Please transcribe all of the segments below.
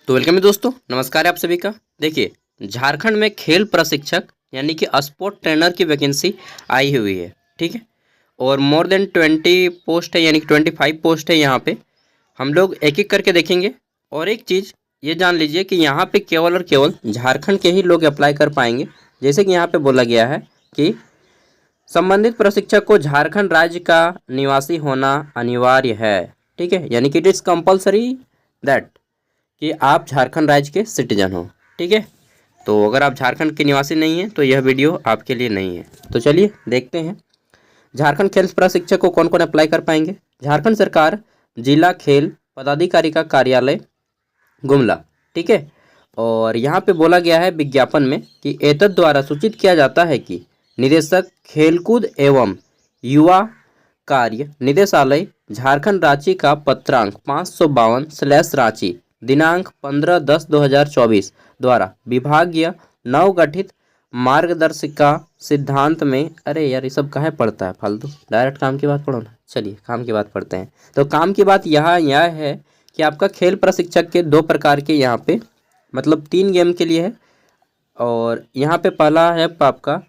तो वेलकम है दोस्तों, नमस्कार है आप सभी का। देखिए, झारखंड में खेल प्रशिक्षक यानी कि स्पोर्ट ट्रेनर की वैकेंसी आई हुई है। ठीक है। और मोर देन 20 पोस्ट है, यानी कि 25 पोस्ट है। यहाँ पे हम लोग एक एक करके देखेंगे। और एक चीज़ ये जान लीजिए कि यहाँ पे केवल और केवल झारखंड के ही लोग अप्लाई कर पाएंगे। जैसे कि यहाँ पे बोला गया है कि संबंधित प्रशिक्षक को झारखंड राज्य का निवासी होना अनिवार्य है। ठीक है, यानी कि इट इज़ कंपल्सरी दैट कि आप झारखंड राज्य के सिटीजन हो। ठीक है। तो अगर आप झारखंड के निवासी नहीं हैं तो यह वीडियो आपके लिए नहीं है। तो चलिए देखते हैं झारखंड खेल प्रशिक्षक को कौन कौन अप्लाई कर पाएंगे। झारखंड सरकार जिला खेल पदाधिकारी का कार्यालय गुमला। ठीक है। और यहाँ पे बोला गया है विज्ञापन में कि एतद द्वारा सूचित किया जाता है कि निदेशक खेलकूद एवं युवा कार्य निदेशालय झारखंड रांची का पत्रांक 552/रांची दिनांक 15/10/2024 द्वारा विभागीय नवगठित मार्गदर्शिका सिद्धांत में। अरे यार, ये सब काहे पढ़ता है फालतू, डायरेक्ट काम की बात पढ़ो ना। चलिए काम की बात पढ़ते हैं। तो काम की बात यह है कि आपका खेल प्रशिक्षक के दो प्रकार के यहाँ पे मतलब 3 गेम के लिए है। और यहाँ पे पहला है आपका,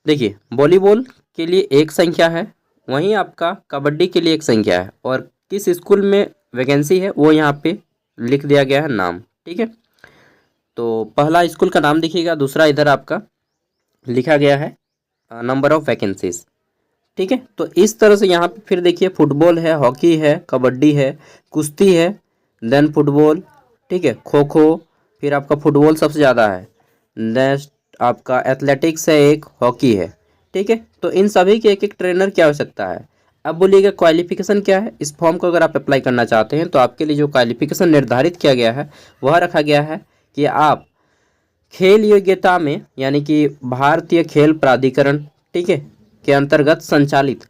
देखिए, वॉलीबॉल के लिए एक संख्या है, वहीं आपका कबड्डी के लिए एक संख्या है। और किस स्कूल में वैकेंसी है वो यहाँ पे लिख दिया गया है नाम। ठीक है। तो पहला स्कूल का नाम देखिएगा, दूसरा इधर आपका लिखा गया है नंबर ऑफ वैकेंसीज। ठीक है। तो इस तरह से यहाँ पे फिर देखिए फुटबॉल है, हॉकी है, कबड्डी है, कुश्ती है, देन फुटबॉल। ठीक है, खो खो, फिर आपका फुटबॉल सबसे ज़्यादा है, नेक्स्ट आपका एथलेटिक्स है, एक हॉकी है। ठीक है। तो इन सभी के एक एक ट्रेनर की आवश्यकता है। अब बोलिएगा क्वालिफिकेशन क्या है। इस फॉर्म को अगर आप अप्लाई करना चाहते हैं तो आपके लिए जो क्वालिफिकेशन निर्धारित किया गया है वह रखा गया है कि आप खेल योग्यता में यानी कि भारतीय खेल प्राधिकरण, ठीक है, के अंतर्गत संचालित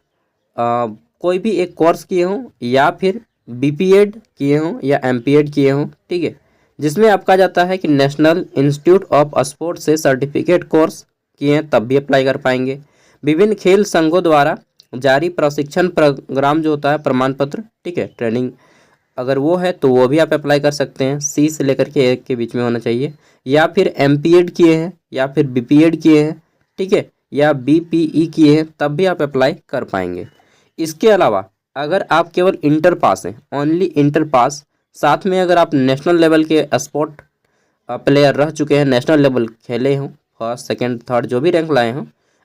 कोई भी एक कोर्स किए हों या फिर बीपीएड किए हों या एमपीएड किए हों। ठीक है, जिसमें आपका जाता है कि नेशनल इंस्टीट्यूट ऑफ स्पोर्ट्स से सर्टिफिकेट कोर्स किए हैं तब भी अप्लाई कर पाएंगे। विभिन्न खेल संघों द्वारा जारी प्रशिक्षण प्रोग्राम जो होता है प्रमाण पत्र, ठीक है, ट्रेनिंग, अगर वो है तो वो भी आप अप्लाई कर सकते हैं। सी से लेकर के एक के बीच में होना चाहिए। या फिर एमपीएड किए हैं या फिर बीपीएड किए हैं, ठीक है, या बीपीई किए हैं तब भी आप अप्लाई कर पाएंगे। इसके अलावा अगर आप केवल इंटर पास हैं, ओनली इंटर पास, साथ में अगर आप नेशनल लेवल के स्पोर्ट प्लेयर रह चुके हैं, नेशनल लेवल खेले हों, फर्स्ट सेकंड थर्ड जो भी रैंक लाए हों,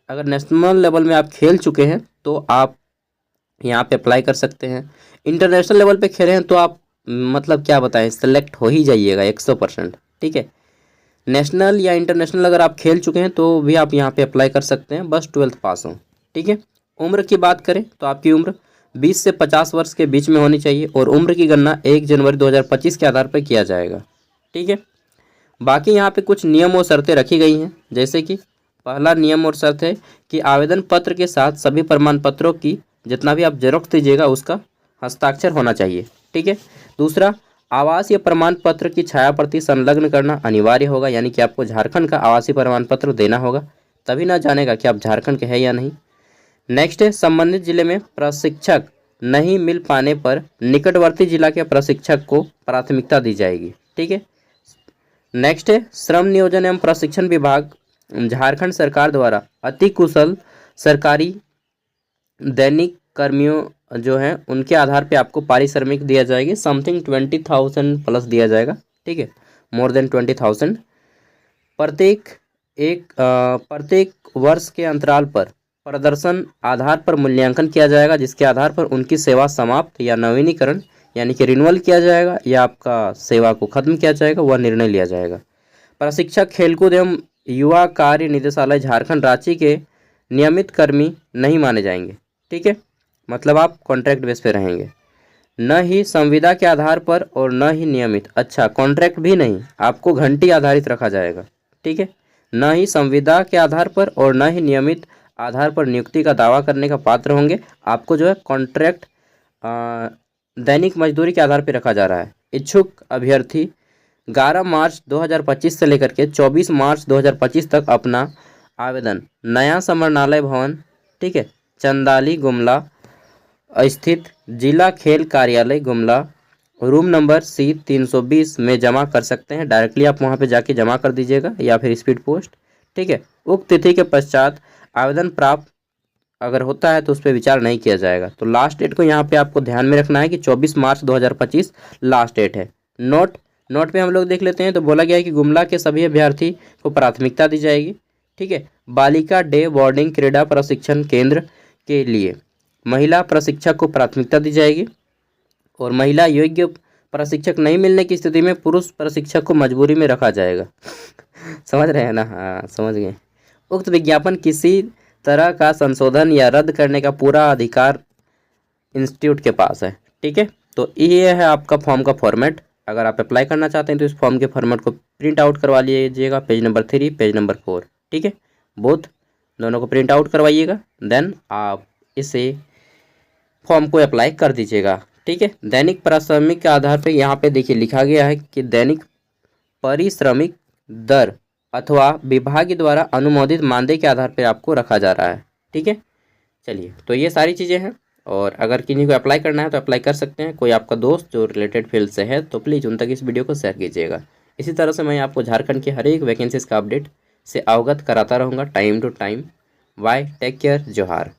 अगर नेशनल लेवल में आप खेल चुके हैं तो आप यहाँ पे अप्लाई कर सकते हैं। इंटरनेशनल लेवल पे खेले हैं तो आप मतलब क्या बताएं, सेलेक्ट हो ही जाइएगा 100%। ठीक है। नेशनल या इंटरनेशनल अगर आप खेल चुके हैं तो भी आप यहाँ पे अप्लाई कर सकते हैं, बस 12th पास हो। ठीक है। उम्र की बात करें तो आपकी उम्र 20 से 50 वर्ष के बीच में होनी चाहिए और उम्र की गणना 1 जनवरी 2025 के आधार पर किया जाएगा। ठीक है। बाकी यहाँ पे कुछ नियम और शर्तें रखी गई हैं, जैसे कि पहला नियम और शर्त है कि आवेदन पत्र के साथ सभी प्रमाण पत्रों की जितना भी आप जेरॉक्स दीजिएगा उसका हस्ताक्षर होना चाहिए। ठीक है। दूसरा, आवास या प्रमाण पत्र की छायाप्रति संलग्न करना अनिवार्य होगा, यानी कि आपको झारखंड का आवासीय प्रमाण पत्र देना होगा, तभी ना जानेगा कि आप झारखंड के हैं या नहीं। नेक्स्ट है, संबंधित जिले में प्रशिक्षक नहीं मिल पाने पर निकटवर्ती जिला के प्रशिक्षक को प्राथमिकता दी जाएगी। ठीक है। नेक्स्ट है, श्रम नियोजन एवं प्रशिक्षण विभाग झारखंड सरकार द्वारा अति कुशल सरकारी दैनिक कर्मियों जो हैं उनके आधार पे आपको पारिश्रमिक दिया जाएगी, समथिंग 20,000 प्लस दिया जाएगा। ठीक है, मोर देन 20,000 प्रत्येक वर्ष के अंतराल पर प्रदर्शन आधार पर मूल्यांकन किया जाएगा, जिसके आधार पर उनकी सेवा समाप्त या नवीनीकरण यानी कि रिन्यूअल किया जाएगा या आपका सेवा को खत्म किया जाएगा, वह निर्णय लिया जाएगा। प्रशिक्षक खेलकूद एवं युवा कार्य निदेशालय झारखंड रांची के नियमित कर्मी नहीं माने जाएंगे। ठीक है, मतलब आप कॉन्ट्रैक्ट बेस पे रहेंगे, न ही संविदा के आधार पर और न ही नियमित, अच्छा कॉन्ट्रैक्ट भी नहीं, आपको घंटी आधारित रखा जाएगा। ठीक है, न ही संविदा के आधार पर और न ही नियमित आधार पर नियुक्ति का दावा करने का पात्र होंगे। आपको जो है कॉन्ट्रैक्ट दैनिक मजदूरी के आधार पर रखा जा रहा है। इच्छुक अभ्यर्थी 11 मार्च 2025 से लेकर के 24 मार्च 2025 तक अपना आवेदन नया समरणालय भवन, ठीक है, चंदाली गुमला स्थित जिला खेल कार्यालय गुमला रूम नंबर C 320 में जमा कर सकते हैं। डायरेक्टली आप वहाँ पे जाके जमा कर दीजिएगा या फिर स्पीड पोस्ट, ठीक है। उक्त तिथि के पश्चात आवेदन प्राप्त अगर होता है तो उस पर विचार नहीं किया जाएगा। तो लास्ट डेट को यहाँ पे आपको ध्यान में रखना है कि 24 मार्च 2025 लास्ट डेट है। नोट पे हम लोग देख लेते हैं। तो बोला गया है कि गुमला के सभी अभ्यर्थी को प्राथमिकता दी जाएगी, ठीक है। बालिका डे बोर्डिंग क्रीड़ा प्रशिक्षण केंद्र के लिए महिला प्रशिक्षक को प्राथमिकता दी जाएगी और महिला योग्य प्रशिक्षक नहीं मिलने की स्थिति में पुरुष प्रशिक्षक को मजबूरी में रखा जाएगा। समझ रहे हैं ना? हाँ, समझ गए। उक्त विज्ञापन किसी तरह का संशोधन या रद्द करने का पूरा अधिकार इंस्टीट्यूट के पास है, ठीक है। तो ये है आपका फॉर्म का फॉर्मेट। अगर आप अप्लाई करना चाहते हैं तो इस फॉर्म के फॉर्मेट को प्रिंट आउट करवा लीजिएगा, पेज नंबर 3, पेज नंबर 4, ठीक है। बोथ दोनों को प्रिंट आउट करवाइएगा, देन आप इसे फॉर्म को अप्लाई कर दीजिएगा, ठीक है। दैनिक पारिश्रमिक के आधार पर यहाँ पे देखिए लिखा गया है कि दैनिक पारिश्रमिक दर अथवा विभाग द्वारा अनुमोदित मानदेय के आधार पर आपको रखा जा रहा है, ठीक है। चलिए, तो ये सारी चीज़ें हैं और अगर किन्हीं को अप्लाई करना है तो अप्लाई कर सकते हैं। कोई आपका दोस्त जो रिलेटेड फील्ड से है तो प्लीज़ उन तक इस वीडियो को शेयर कीजिएगा। इसी तरह से मैं आपको झारखंड की हर एक वैकेंसीज़ का अपडेट से अवगत कराता रहूँगा time to time. Bye, take care, जोहार।